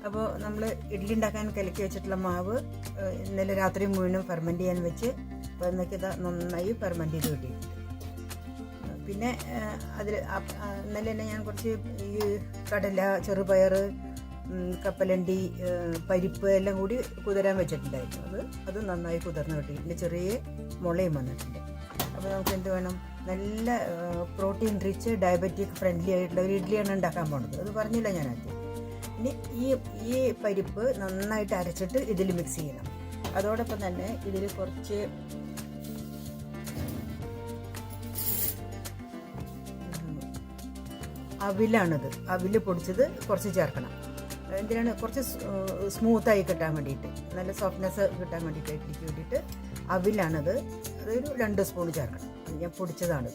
അപ്പോൾ നമ്മൾ ഇഡ്ഡലി ഉണ്ടാക്കാൻ കലക്കി വെച്ചിട്ടുള്ള മാവ് ഇന്നലെ രാത്രി മുഴുവനും ഫെർമെൻറ്റ് ചെയ്യാൻ വെച്ച് അപ്പോൾ ഇന്നൊക്കെ ഇത് നന്നായി ഫെർമെൻറ്റ് ചെയ്ത് കിട്ടിയിട്ടുണ്ട്. പിന്നെ അതിൽ ഇന്നലെ തന്നെ ഞാൻ കുറച്ച് ഈ കടല, ചെറുപയർ, കപ്പലണ്ടി, പരിപ്പ് എല്ലാം കൂടി കുതിരാൻ വെച്ചിട്ടുണ്ടായിരുന്നു. അത് നന്നായി കുതിർന്ന് കിട്ടിയിട്ടുണ്ട്. ചെറിയ മുളയും വന്നിട്ടുണ്ട്. അപ്പോൾ നമുക്ക് എന്ത് വേണം, നല്ല പ്രോട്ടീൻ റിച്ച് ഡയബറ്റിക് ഫ്രണ്ട്ലി ആയിട്ടുള്ള ഒരു ഇഡ്ഡലിയാണ് ഉണ്ടാക്കാൻ പോകുന്നത്. അത് പറഞ്ഞില്ല ഞാൻ ആദ്യം. ഇനി ഈ പരിപ്പ് നന്നായിട്ട് അരച്ചിട്ട് ഇതിൽ മിക്സ് ചെയ്യണം. അതോടൊപ്പം തന്നെ ഇതിൽ കുറച്ച് അവിലാണിത്. അവിൽ പൊടിച്ചത് കുറച്ച് ചേർക്കണം. എന്തിനാണ്, കുറച്ച് സ്മൂത്തായി കിട്ടാൻ വേണ്ടിയിട്ട്, നല്ല സോഫ്റ്റ്നെസ് കിട്ടാൻ വേണ്ടിയിട്ട്, ഇഡ്ഡലിക്ക് വേണ്ടിയിട്ട് അവിലാണത്. അതൊരു 2 സ്പൂൺ ചേർക്കണം. ഞാൻ പൊടിച്ചതാണ്.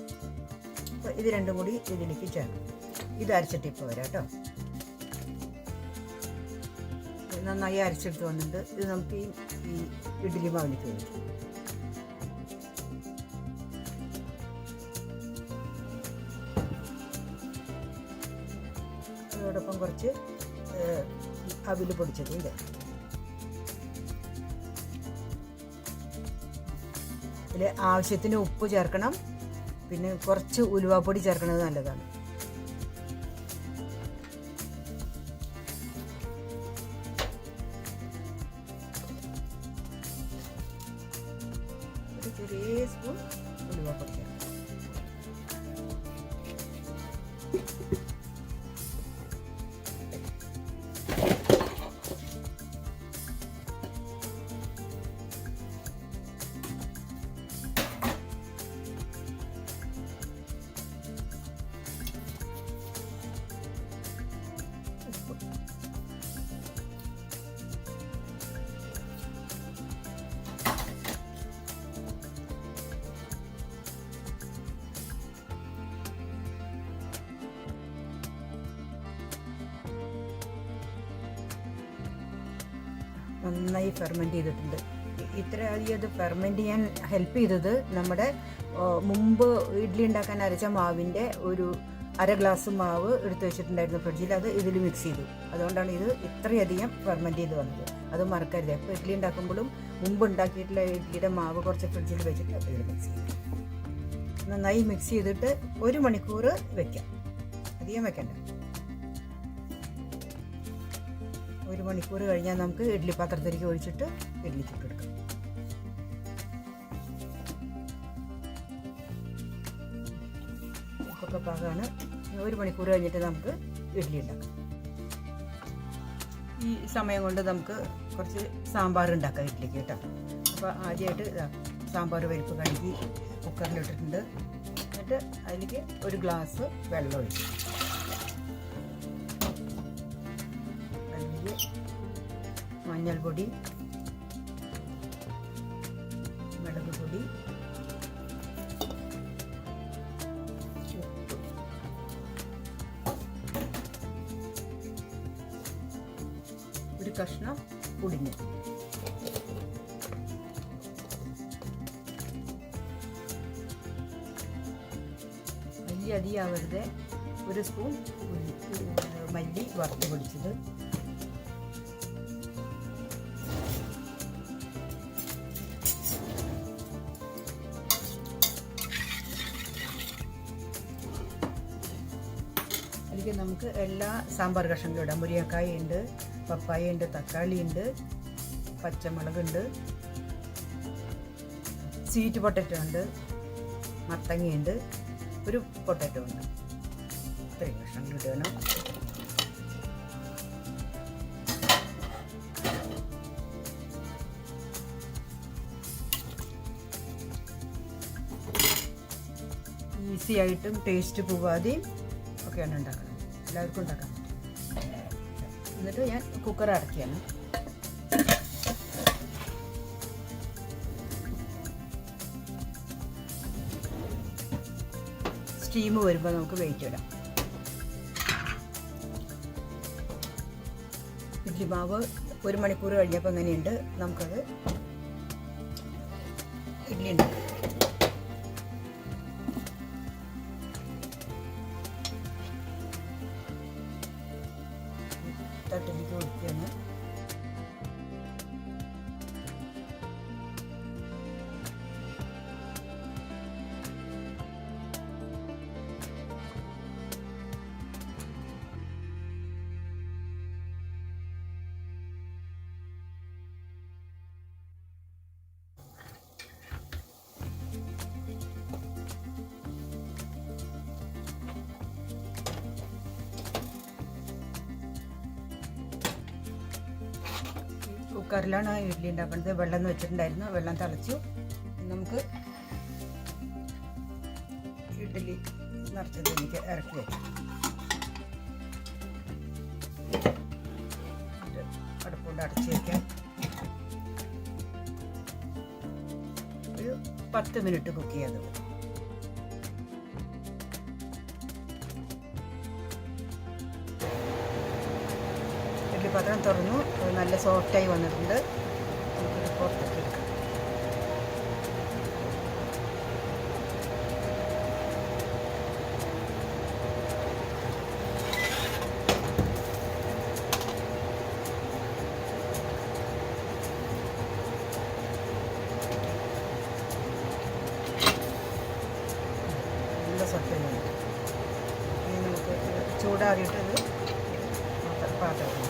അപ്പോൾ ഇത് രണ്ടും കൂടി ഇതിലേക്ക് ചേർക്കണം. ഇത് അരച്ചിട്ട് ഇപ്പോൾ വരാം കേട്ടോ. നന്നായി അരച്ചെടുത്ത് വന്നിട്ട് ഇത് നമുക്ക് ഈ ഇഡ്ഡലി മാവിലേക്ക് ഒഴിക്കും. അതോടൊപ്പം കുറച്ച് അവിൽ പൊടിച്ചത് ഉണ്ട്. ഇതിൽ ആവശ്യത്തിന് ഉപ്പ് ചേർക്കണം. പിന്നെ കുറച്ച് ഉലുവാപ്പൊടി ചേർക്കുന്നത് നല്ലതാണ്. ഒരു ചെറിയ സ്പൂൺ ഉലുവാപ്പൊടി ചേർക്കണം. നന്നായി ഫെർമെൻറ്റ് ചെയ്തിട്ടുണ്ട്. ഇത്ര അധികം അത് ഫെർമെൻറ്റ് ചെയ്യാൻ ഹെൽപ്പ് ചെയ്തത് നമ്മുടെ മുമ്പ് ഇഡ്ഡലി ഉണ്ടാക്കാൻ അരച്ച മാവിൻ്റെ ഒരു 1/2 ഗ്ലാസ് മാവ് എടുത്ത് വെച്ചിട്ടുണ്ടായിരുന്നു ഫ്രിഡ്ജിൽ. അത് ഇതിൽ മിക്സ് ചെയ്തു. അതുകൊണ്ടാണ് ഇത് ഇത്രയധികം ഫെർമെൻറ്റ് ചെയ്ത് വന്നത്. അത് മറക്കരുത്. അപ്പോൾ ഇഡ്ഡലി ഉണ്ടാക്കുമ്പോഴും മുമ്പ് ഉണ്ടാക്കിയിട്ടുള്ള ഇഡ്ഡലിയുടെ മാവ് കുറച്ച് ഫ്രിഡ്ജിൽ വെച്ചിട്ട് അപ്പോൾ ഇതിൽ മിക്സ് ചെയ്യും. നന്നായി മിക്സ് ചെയ്തിട്ട് 1 മണിക്കൂർ വെക്കാം. അധികം വെക്കണ്ട. 1 മണിക്കൂർ കഴിഞ്ഞാൽ നമുക്ക് ഇഡ്ഡലി പാത്രത്തിലേക്ക് ഒഴിച്ചിട്ട് ഇഡ്ഡലി ചുട്ടെടുക്കാം. ഉപ്പൊക്കെ പാകമാണ്. 1 മണിക്കൂർ കഴിഞ്ഞിട്ട് നമുക്ക് ഇഡ്ഡലി ഉണ്ടാക്കാം. ഈ സമയം കൊണ്ട് നമുക്ക് കുറച്ച് സാമ്പാർ ഉണ്ടാക്കാം ഇഡ്ഡലിക്ക് കേട്ടോ. അപ്പോൾ ആദ്യമായിട്ട് സാമ്പാർ പരിപ്പ് കഴുകി കുക്കറിലിട്ടിട്ടുണ്ട്. എന്നിട്ട് അതിലേക്ക് 1 ഗ്ലാസ് വെള്ളം ഒഴിക്കും. മഞ്ഞൾപ്പൊടി, മുളക് പൊടി, ഉപ്പ്, ഒരു കഷ്ണം പുളിങ്ങ, വലിയ അധികമാവരുത്. 1 സ്പൂൺ മല്ലി വറുത്ത് പൊടിച്ചത്, അതിലേക്ക് നമുക്ക് എല്ലാ സാമ്പാർ കഷ്ണങ്ങളും ഇടാം. മുരിങ്ങക്കായ ഉണ്ട്, പപ്പായ ഉണ്ട്, തക്കാളി ഉണ്ട്, പച്ചമുളകുണ്ട്, സ്വീറ്റ് പൊട്ടറ്റോ ഉണ്ട്, മത്തങ്ങയുണ്ട്, ഒരു പൊട്ടറ്റോ ഉണ്ട്. ഇത്രയും കഷ്ണങ്ങൾ ഇടണം. ഈസി ആയിട്ടും ടേസ്റ്റ് പോവാതെയും ഒക്കെയാണ് ഉണ്ടാക്കുന്നത്. എല്ലാവർക്കും ഉണ്ടാക്കാൻ പറ്റും. എന്നിട്ട് ഞാൻ കുക്കർ അടയ്ക്കുകയാണ്. സ്റ്റീം വരുമ്പോൾ നമുക്ക് വെയിറ്റ് ഇടാം. ഇഡ്ഡലി മാവ് 1 മണിക്കൂർ കഴിഞ്ഞപ്പോൾ എങ്ങനെയുണ്ട്, നമുക്കത് ഇഡ്ഡലി ഉണ്ടാക്കാം. തട്ടിലേക്ക് കൊടുക്കും. ഒഴിക്കുകയാണ്. കുക്കറിലാണ് ഇഡ്ഡലി ഉണ്ടാക്കുന്നത്. വെള്ളം വെച്ചിട്ടുണ്ടായിരുന്നു, വെള്ളം തിളച്ചു. നമുക്ക് ഇഡ്ഡലി നിറച്ചത് എനിക്ക് ഇറക്കി വെക്കാം. അടുപ്പുകൊണ്ട് അടച്ച് വയ്ക്കാം. ഒരു 10 മിനിറ്റ് കുക്ക് ചെയ്യാതെ. ഇഡ്ഡലി പാത്രം തുറന്നു, നല്ല സോഫ്റ്റായി വന്നിട്ടുണ്ട്. നമുക്കിത് പുറത്തേക്ക് എടുക്കാം. നല്ല സോഫ്റ്റായി വന്നു. ഇനി നമുക്ക് ചൂടാറിയിട്ടത് പാത്രത്തിൽ.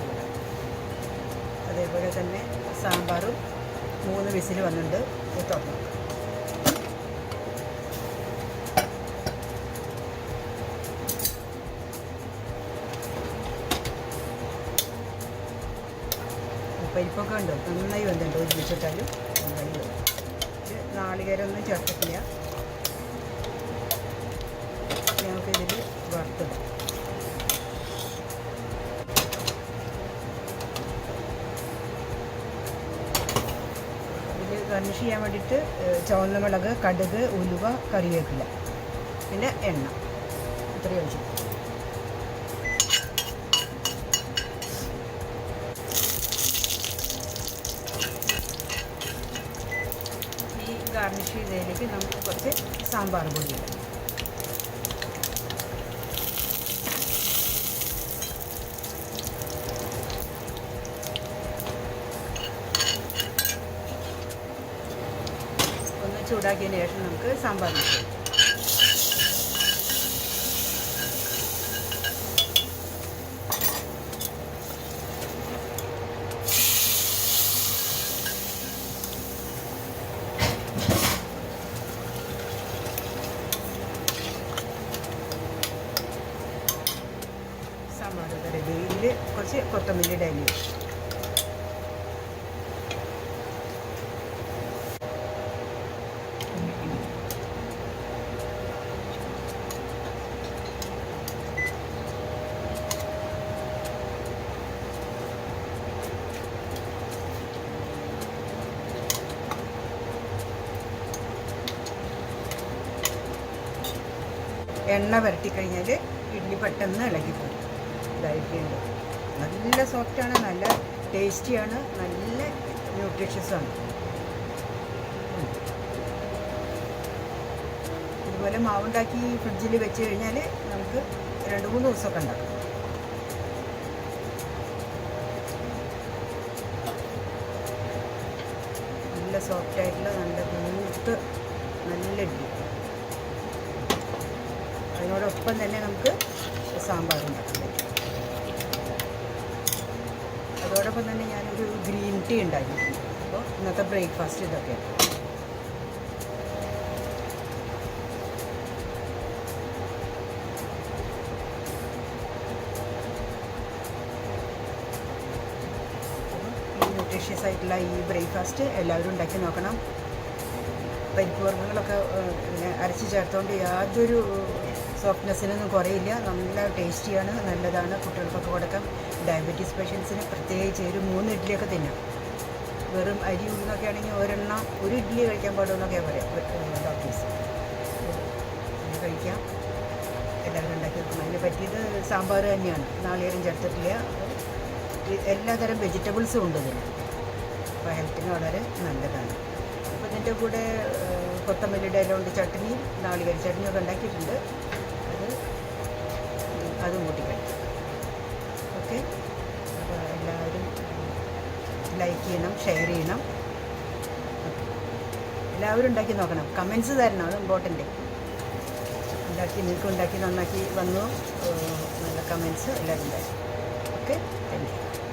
അതേപോലെ തന്നെ സാമ്പാറും 3 വിസിൽ വന്നിട്ടുണ്ട്. ഇത് തുറന്നു. പരിപ്പൊക്കെ ഉണ്ട്, നന്നായി വന്നിട്ടുണ്ട്. ഒരുമിച്ചിട്ടാലും നന്നായി വന്നു. ഇത് നാളികേരമൊന്നും ചേർത്തിട്ടില്ല. നമുക്കിതിൽ വറുത്തിടാം. ഗാർണിഷ് ചെയ്യാൻ വേണ്ടിയിട്ട് ചുവന്ന മുളക്, കടുക്, ഉലുവ, കറിവേപ്പില, പിന്നെ എണ്ണ, ഇത്രയും ഒഴിച്ചു. ഈ ഗാർണിഷ് ചെയ്തതിലേക്ക് നമുക്ക് കുറച്ച് സാമ്പാർ പൊടി ഇടാം. ചൂടാക്കിയതിന് ശേഷം നമുക്ക് സാമ്പാർ ഇടാം. സാമ്പാർ റെഡി. ഇതിൽ കുറച്ച് കൊത്തമല്ലി ഡൈലി. എണ്ണ വരട്ടിക്കഴിഞ്ഞാൽ ഇഡ്ഡലി പെട്ടെന്ന് ഇളകിപ്പോകും. ഇതായിട്ടുണ്ട്. നല്ല സോഫ്റ്റാണ്, നല്ല ടേസ്റ്റിയാണ്, നല്ല ന്യൂട്രീഷ്യസാണ്. ഇതുപോലെ മാവുണ്ടാക്കി ഫ്രിഡ്ജിൽ വെച്ച് കഴിഞ്ഞാൽ നമുക്ക് 2-3 ദിവസമൊക്കെ ഉണ്ടാക്കാം. നല്ല സോഫ്റ്റായിട്ടുള്ള, നല്ല മൂത്ത്, നല്ല ഇഡ്ഡലി. അതിനോടൊപ്പം തന്നെ നമുക്ക് സാമ്പാർ ഉണ്ടാക്കാൻ പറ്റും. അതോടൊപ്പം തന്നെ ഞാനൊരു ഗ്രീൻ ടീ ഉണ്ടാക്കിയിട്ടുണ്ട്. അപ്പോൾ ഇന്നത്തെ ബ്രേക്ക്ഫാസ്റ്റ് ഇതൊക്കെയാണ്. ഈ ന്യൂട്രീഷ്യസ് ആയിട്ടുള്ള ഈ ബ്രേക്ക്ഫാസ്റ്റ് എല്ലാവരും ഉണ്ടാക്കി നോക്കണം. പരിപ്പ് വർഗ്ഗങ്ങളൊക്കെ പിന്നെ അരച്ച് ചേർത്തുകൊണ്ട് യാതൊരു സോഫ്റ്റ്നെസ്സിനൊന്നും കുറയില്ല. നല്ല ടേസ്റ്റിയാണ്, നല്ലതാണ്. കുട്ടികൾക്കൊക്കെ കൊടുക്കാം. ഡയബറ്റീസ് പേഷ്യൻസിന് പ്രത്യേകിച്ച് ഒരു 3 ഇഡ്ഡലിയൊക്കെ തിന്നാം. വെറും അരി ഉഴുന്നൊക്കെ ആണെങ്കിൽ ഒരെണ്ണം, ഒരു ഇഡ്ഡലി കഴിക്കാൻ പാടുമെന്നൊക്കെ പറയാം ഡോക്ടേഴ്സ്. കഴിക്കാം. എല്ലാവരും ഉണ്ടാക്കി വെക്കണം. അതിന് പറ്റിയത് സാമ്പാർ തന്നെയാണ്. നാളികേരം ചേർത്തിട്ടില്ല. എല്ലാതരം വെജിറ്റബിൾസും ഉണ്ട് ഇതിന്. അപ്പോൾ ഹെൽത്തിന് വളരെ നല്ലതാണ്. അപ്പോൾ ഇതിൻ്റെ കൂടെ കൊത്തമല്ലിയുടെ ഇല കൊണ്ട് ചട്നി, നാളികേര ചട്നിയൊക്കെ ഉണ്ടാക്കിയിട്ടുണ്ട്. അതും കൂട്ടി കഴിക്കും. ഓക്കെ. അപ്പോൾ എല്ലാവരും ലൈക്ക് ചെയ്യണം, ഷെയർ ചെയ്യണം. എല്ലാവരും ഉണ്ടാക്കി നോക്കണം, കമൻസ് തരണം, അത് ഇമ്പോർട്ടൻ്റ്. ഉണ്ടാക്കി നന്നാക്കി വന്നു, നല്ല കമൻസ് എല്ലാവരും ഉണ്ടായി. Okay, thank you.